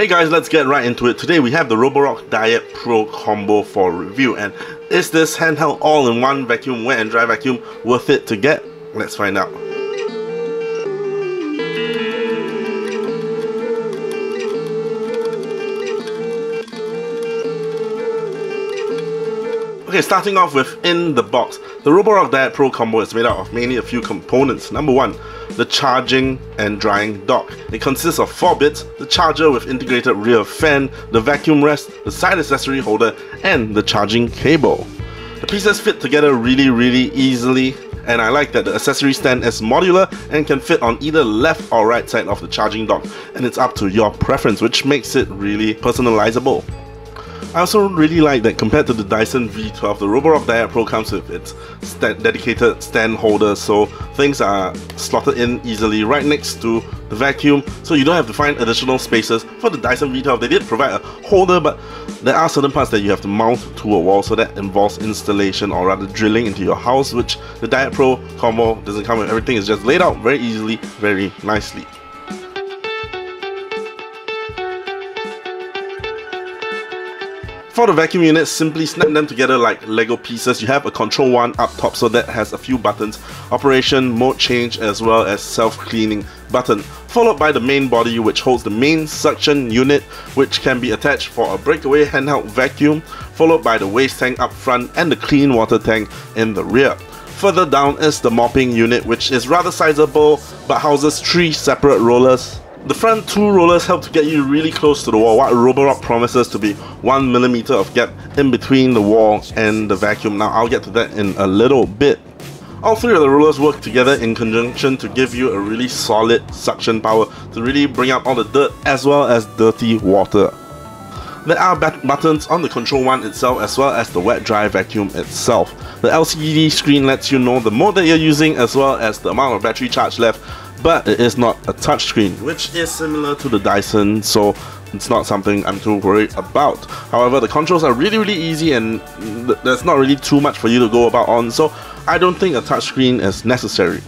Hey guys, let's get right into it. Today we have the Roborock Dyad Pro combo for review, and is this handheld all-in-one vacuum wet and dry vacuum worth it to get? Let's find out. Okay, starting off with in the box, the Roborock Dyad Pro combo is made out of mainly a few components. Number one, the charging and drying dock. It consists of 4 bits, the charger with integrated rear fan, the vacuum rest, the side accessory holder, and the charging cable. The pieces fit together really easily, and I like that the accessory stand is modular and can fit on either left or right side of the charging dock, and it's up to your preference, which makes it really personalizable. I also really like that compared to the Dyson V12, the Roborock Dyad Pro comes with its dedicated stand holder, so things are slotted in easily right next to the vacuum, so you don't have to find additional spaces. For the Dyson V12, they did provide a holder, but there are certain parts that you have to mount to a wall, so that involves installation or rather drilling into your house, which the Dyad Pro combo doesn't come with. Everything is just laid out very easily, very nicely. For the vacuum units, simply snap them together like Lego pieces. You have a control one up top, so that has a few buttons: operation, mode change, as well as self-cleaning button, followed by the main body, which holds the main suction unit, which can be attached for a breakaway handheld vacuum, followed by the waste tank up front and the clean water tank in the rear. Further down is the mopping unit, which is rather sizable but houses 3 separate rollers. The front 2 rollers help to get you really close to the wall, what Roborock promises to be 1mm of gap in between the wall and the vacuum. Now I'll get to that in a little bit. All 3 of the rollers work together in conjunction to give you a really solid suction power to really bring out all the dirt as well as dirty water. There are buttons on the control one itself as well as the wet-dry vacuum itself. The LCD screen lets you know the mode that you're using as well as the amount of battery charge left, but it is not a touchscreen, which is similar to the Dyson, so it's not something I'm too worried about. However, the controls are really easy and there's not really too much for you to go about on, so I don't think a touchscreen is necessary.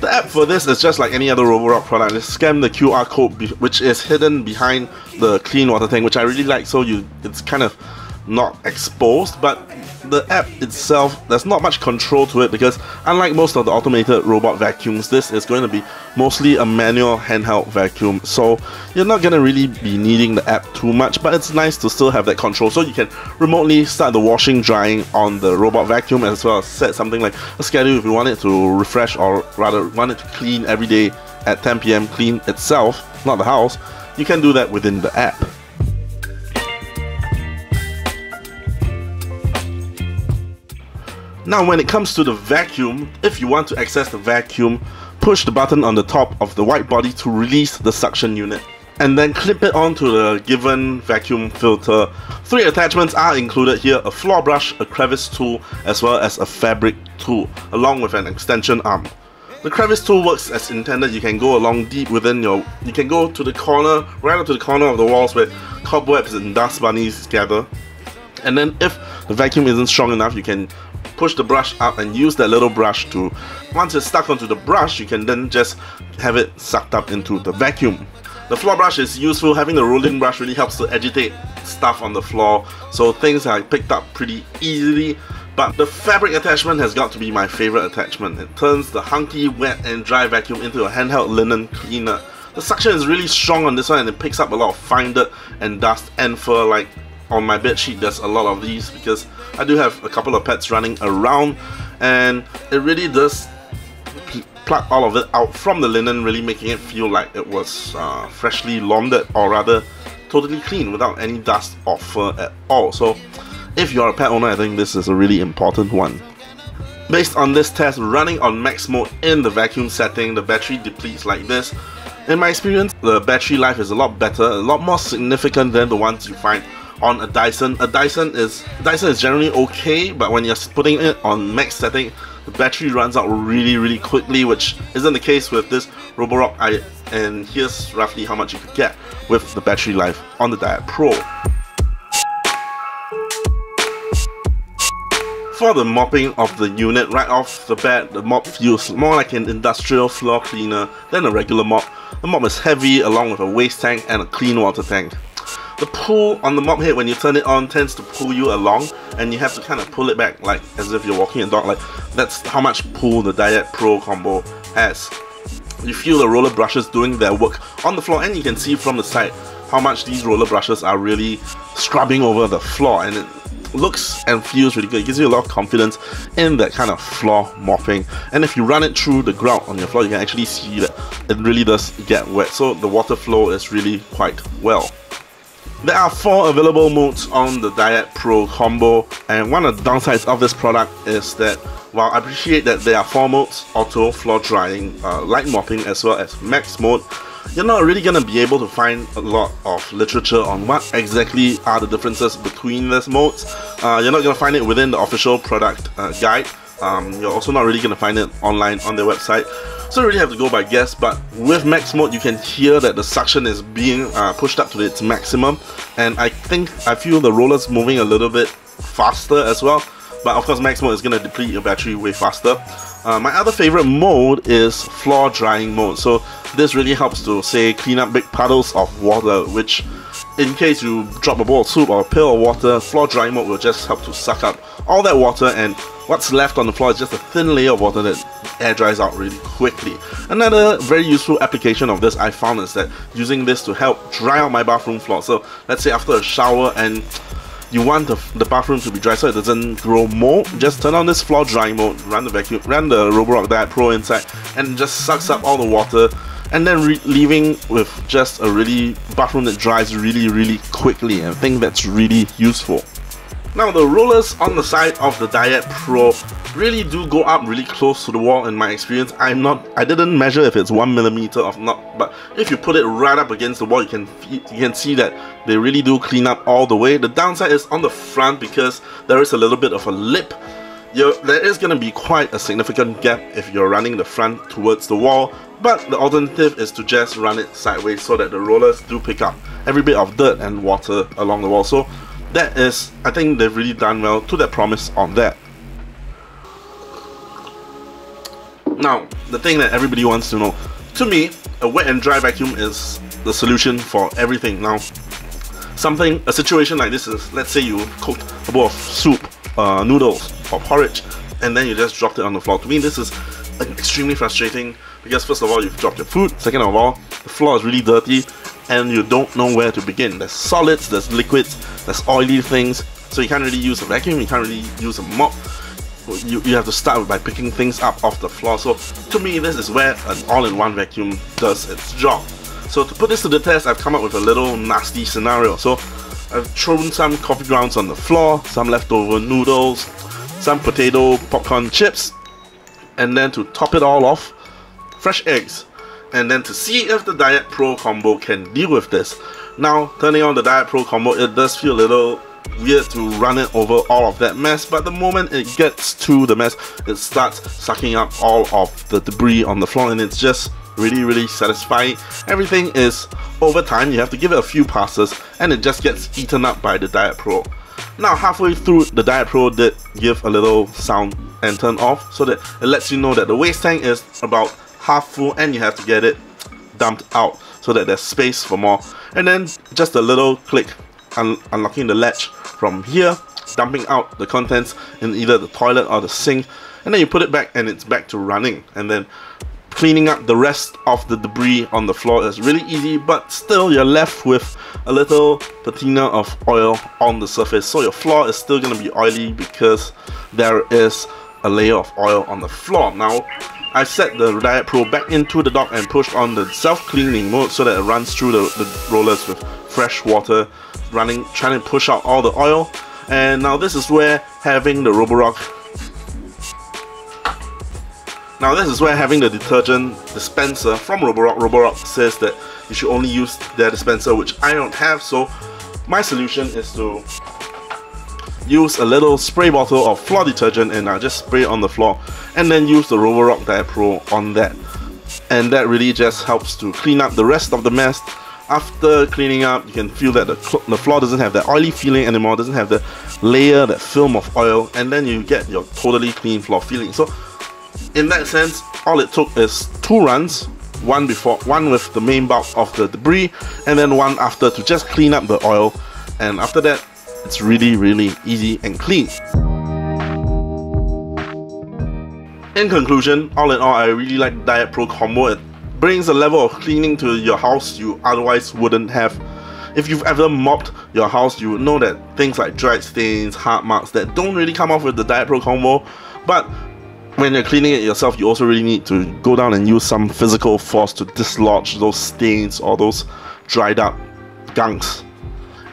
The app for this is just like any other Roborock product. Just scan the QR code which is hidden behind the clean water tank, which I really like, so it's kind of not exposed, but the app itself, there's not much control to it because unlike most of the automated robot vacuums, this is going to be mostly a manual handheld vacuum, so you're not going to really be needing the app too much, but it's nice to still have that control, so you can remotely start the washing, drying on the robot vacuum, as well as set something like a schedule if you want it to refresh, or rather want it to clean every day at 10 PM, clean itself, not the house. You can do that within the app. Now when it comes to the vacuum, if you want to access the vacuum, push the button on the top of the white body to release the suction unit, and then clip it onto the given vacuum filter. 3 attachments are included here: a floor brush, a crevice tool, as well as a fabric tool, along with an extension arm. The crevice tool works as intended. You can go along deep within you can go to the corner, right up to the corner of the walls where cobwebs and dust bunnies gather. And then if the vacuum isn't strong enough, you can push the brush up and use that little brush to, once it's stuck onto the brush, you can then just have it sucked up into the vacuum. The floor brush is useful. Having the rolling brush really helps to agitate stuff on the floor, so things are picked up pretty easily. But the fabric attachment has got to be my favorite attachment. It turns the hunky wet and dry vacuum into a handheld linen cleaner. The suction is really strong on this one, and it picks up a lot of fine dirt and dust and fur. Like on my bed sheet, there's a lot of these because I do have a couple of pets running around, and it really does pluck all of it out from the linen, really making it feel like it was freshly laundered, or rather totally clean without any dust or fur at all. So if you're a pet owner, I think this is a really important one. Based on this test running on max mode in the vacuum setting, the battery depletes like this. In my experience, the battery life is a lot better, a lot more significant than the ones you find on a Dyson. A Dyson is generally okay, but when you're putting it on max setting, the battery runs out really quickly, which isn't the case with this Roborock. And here's roughly how much you could get with the battery life on the Dyad Pro. For the mopping of the unit, right off the bat, the mop feels more like an industrial floor cleaner than a regular mop. The mop is heavy, along with a waste tank and a clean water tank. The pull on the mop head when you turn it on tends to pull you along, and you have to kind of pull it back like as if you're walking a dog. Like, that's how much pull the Dyad Pro combo has. You feel the roller brushes doing their work on the floor, and you can see from the side how much these roller brushes are really scrubbing over the floor, and it looks and feels really good. It gives you a lot of confidence in that kind of floor mopping. And if you run it through the grout on your floor, you can actually see that it really does get wet, so the water flow is really quite well. There are 4 available modes on the Dyad Pro combo, and one of the downsides of this product is that while I appreciate that there are 4 modes, auto, floor drying, light mopping, as well as max mode, you're not really going to be able to find a lot of literature on what exactly are the differences between these modes. You're not going to find it within the official product guide. You're also not really going to find it online on their website. So you really have to go by guess, but with max mode you can hear that the suction is being pushed up to its maximum, and I feel the roller's moving a little bit faster as well. But of course max mode is going to deplete your battery way faster. My other favorite mode is floor drying mode. So this really helps to, say, clean up big puddles of water, which in case you drop a bowl of soup or a pail of water, floor drying mode will just help to suck up all that water, and what's left on the floor is just a thin layer of water that air dries out really quickly. Another very useful application of this I found is that using this to help dry out my bathroom floor. So let's say after a shower and you want the bathroom to be dry so it doesn't grow mold, just turn on this floor drying mode, run the Roborock Dyad Pro inside, and it just sucks up all the water, and then leaving with just a really bathroom that dries really quickly, and I think that's really useful. Now the rollers on the side of the Dyad Pro really do go up really close to the wall in my experience. I didn't measure if it's 1mm or not, but if you put it right up against the wall, you can see that they really do clean up all the way. The downside is on the front, because there is a little bit of a lip. There is going to be quite a significant gap if you're running the front towards the wall, but the alternative is to just run it sideways so that the rollers do pick up every bit of dirt and water along the wall. So that is, I think they've really done well to their promise on that. Now, the thing that everybody wants to know, to me, a wet and dry vacuum is the solution for everything. Now, a situation like this is, let's say you cooked a bowl of soup, noodles, or porridge, and then you just dropped it on the floor. To me, this is extremely frustrating, because first of all, you've dropped your food, second of all, the floor is really dirty, and you don't know where to begin. There's solids, there's liquids, there's oily things, so you can't really use a vacuum, you can't really use a mop. You have to start by picking things up off the floor. So to me, this is where an all-in-one vacuum does its job. So to put this to the test, I've come up with a little nasty scenario. So I've thrown some coffee grounds on the floor, some leftover noodles, some potato popcorn chips, and then to top it all off, fresh eggs. And then to see if the Dyad Pro combo can deal with this. Now, turning on the Dyad Pro combo, it does feel a little weird to run it over all of that mess, but the moment it gets to the mess, it starts sucking up all of the debris on the floor, and it's just really satisfying. Everything is over time, you have to give it a few passes, and it just gets eaten up by the Dyad Pro. Now, halfway through, the Dyad Pro did give a little sound and turn off, so that it lets you know that the waste tank is about half full, and you have to get it dumped out so that there's space for more. And then just a little click, unlocking the latch from here, dumping out the contents in either the toilet or the sink, and then you put it back and it's back to running. And then cleaning up the rest of the debris on the floor is really easy, but still you're left with a little patina of oil on the surface, so your floor is still going to be oily because there is a layer of oil on the floor. Now, I set the Dyad Pro back into the dock and pushed on the self-cleaning mode so that it runs through the rollers with fresh water running, trying to push out all the oil. And now this is where having the Roborock detergent dispenser from Roborock says that you should only use their dispenser, which I don't have. So my solution is to use a little spray bottle of floor detergent, and I'll just spray it on the floor, and then use the Roborock Dyad Pro on that. And that really just helps to clean up the rest of the mess. After cleaning up, you can feel that the floor doesn't have that oily feeling anymore, doesn't have the layer, that film of oil, and then you get your totally clean floor feeling. So in that sense, all it took is 2 runs, one with the main bulk of the debris, and then one after to just clean up the oil, and after that it's really easy and clean. In conclusion, all in all, I really like the Dyad Pro combo. It brings a level of cleaning to your house you otherwise wouldn't have. If you've ever mopped your house, you would know that things like dried stains, hard marks that don't really come off with the Dyad Pro combo, but when you're cleaning it yourself, you also really need to go down and use some physical force to dislodge those stains or those dried up gunks.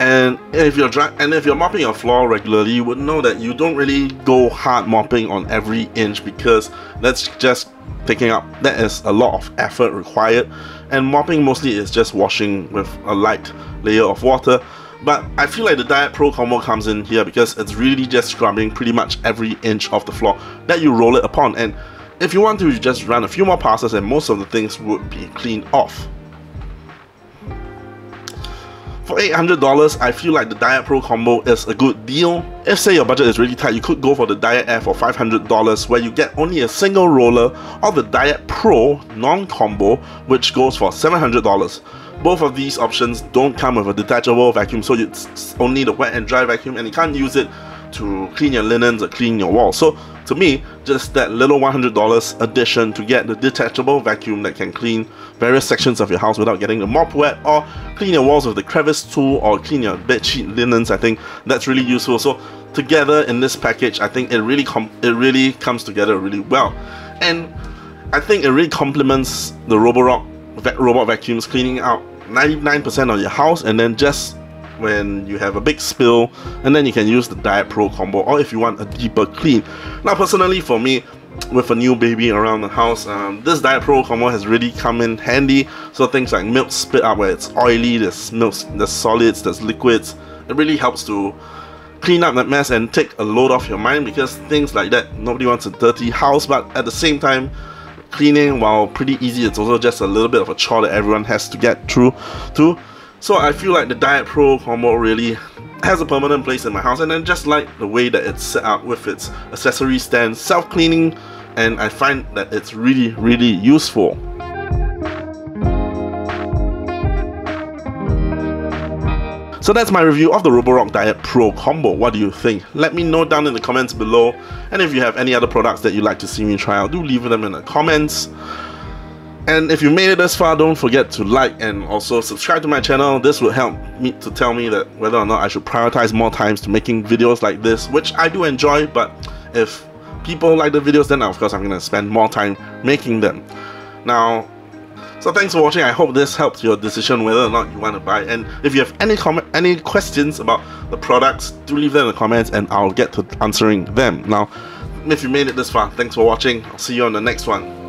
And if you're mopping your floor regularly, you would know that you don't really go hard mopping on every inch, because that's just that is a lot of effort required, and mopping mostly is just washing with a light layer of water. But I feel like the Dyad Pro combo comes in here because it's really just scrubbing pretty much every inch of the floor that you roll it upon, and if you want to, you just run a few more passes and most of the things would be cleaned off. For $800, I feel like the Dyad Pro combo is a good deal. If say your budget is really tight, you could go for the Dyad Air for $500, where you get only a single roller, or the Dyad Pro non-combo, which goes for $700. Both of these options don't come with a detachable vacuum, so it's only the wet and dry vacuum, and you can't use it to clean your linens or clean your walls. So to me, just that little $100 addition to get the detachable vacuum that can clean various sections of your house without getting the mop wet, or clean your walls with the crevice tool, or clean your bedsheet linens, I think that's really useful. So together in this package, I think it really comes together really well, and I think it really complements the Roborock robot vacuums, cleaning out 99% of your house, and then just when you have a big spill, and then you can use the Dyad Pro combo, or if you want a deeper clean. Now personally, for me, with a new baby around the house, this Dyad Pro combo has really come in handy. So things like milk spit up where it's oily, there's milks, there's solids, there's liquids, it really helps to clean up that mess and take a load off your mind, because things like that, nobody wants a dirty house, but at the same time, cleaning, while pretty easy, it's also just a little bit of a chore that everyone has to get through to. So I feel like the Dyad Pro combo really has a permanent place in my house, and then just like the way that it's set up with its accessory stand, self-cleaning, and I find that it's really useful. So that's my review of the Roborock Dyad Pro combo. What do you think? Let me know down in the comments below, and if you have any other products that you'd like to see me try out, do leave them in the comments. And if you made it this far, don't forget to like and also subscribe to my channel. This will help me to tell me that whether or not I should prioritize more times to making videos like this, which I do enjoy, but if people like the videos, then of course I'm going to spend more time making them. Now, so thanks for watching. I hope this helps your decision whether or not you want to buy. And if you have any questions about the products, do leave them in the comments and I'll get to answering them. Now, if you made it this far, thanks for watching. I'll see you on the next one.